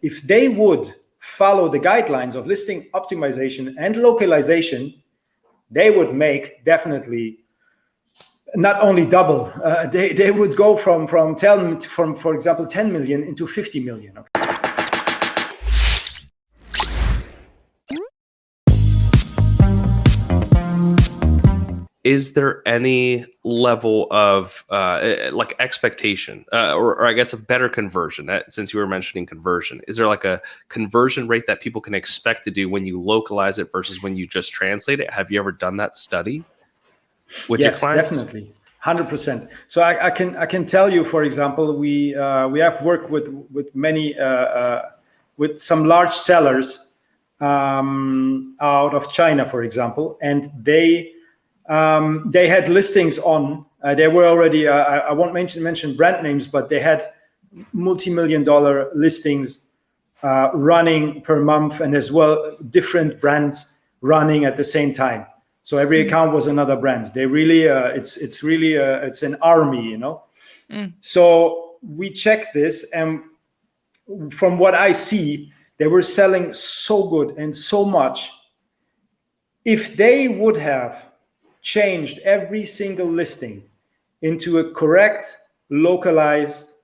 if they would follow the guidelines of listing optimization and localization, they would make definitely not only double, they would go from for example 10 million into 50 million. Okay? Is there any level of like expectation or I guess a better conversion, since you were mentioning conversion? Is there like a conversion rate that people can expect to do when you localize it versus when you just translate it? Have you ever done that study with your clients? Yes, definitely, 100%. So I can tell you, for example, we have worked with many with some large sellers out of China, for example, and they had listings on. They were already. I won't mention brand names, but they had multi-million-dollar listings running per month, and as well different brands running at the same time. So every account was another brand. They really, it's really it's an army, you know. So we checked this, and from what I see, they were selling so good and so much. If they would have changed every single listing into a correct, localized,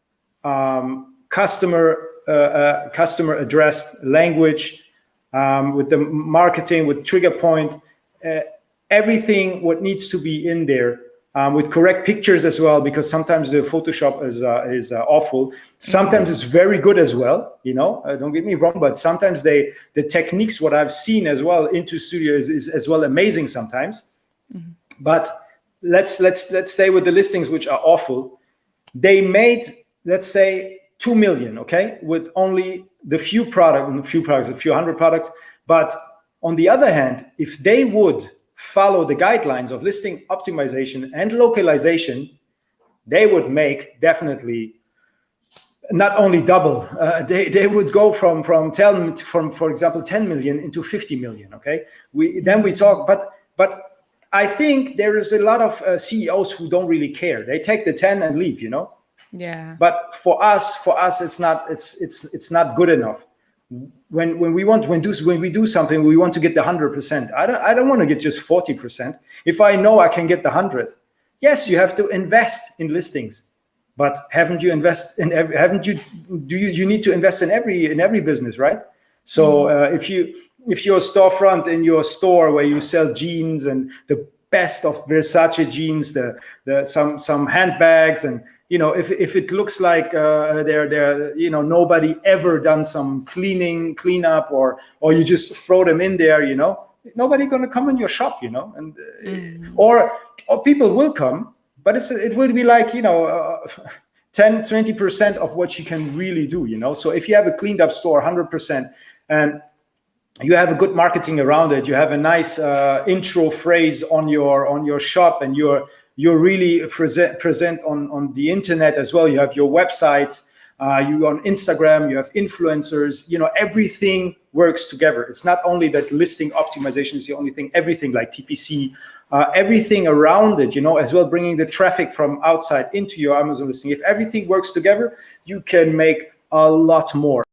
customer addressed language, with the marketing, with trigger point, everything what needs to be in there, with correct pictures as well, because sometimes the Photoshop is awful. Sometimes it's very good as well, you know. Don't get me wrong, but sometimes the techniques, what I've seen as well into studio is as well amazing sometimes. But let's stay with the listings which are awful. They made, let's say, 2 million, okay, with only a few hundred products. But on the other hand, if they would follow the guidelines of listing optimization and localization, they would make definitely not only double. They would go from for example 10 million into 50 million. Okay, we talk, but I think there is a lot of CEOs who don't really care. They take the 10 and leave, you know. Yeah. But for us, it's not good enough. When we do something, we want to get the 100%. I don't want to get just 40%. If I know I can get the 100, yes, you have to invest in listings. But you need to invest in every business, right? So if your storefront in your store where you sell jeans and the best of Versace jeans, some handbags, and you know, if it looks like they're you know, nobody ever done some cleanup, or you just throw them in there, you know, nobody gonna come in your shop, you know, and or people will come, but it will be like, you know, 10-20% of what you can really do, you know. So if you have a cleaned up store 100%, and you have a good marketing around it, you have a nice intro phrase on your shop, and you're really present on the internet as well. You have your websites, you on Instagram, you have influencers, you know, everything works together. It's not only that listing optimization is the only thing, everything like PPC, everything around it, you know, as well, bringing the traffic from outside into your Amazon listing. If everything works together, you can make a lot more.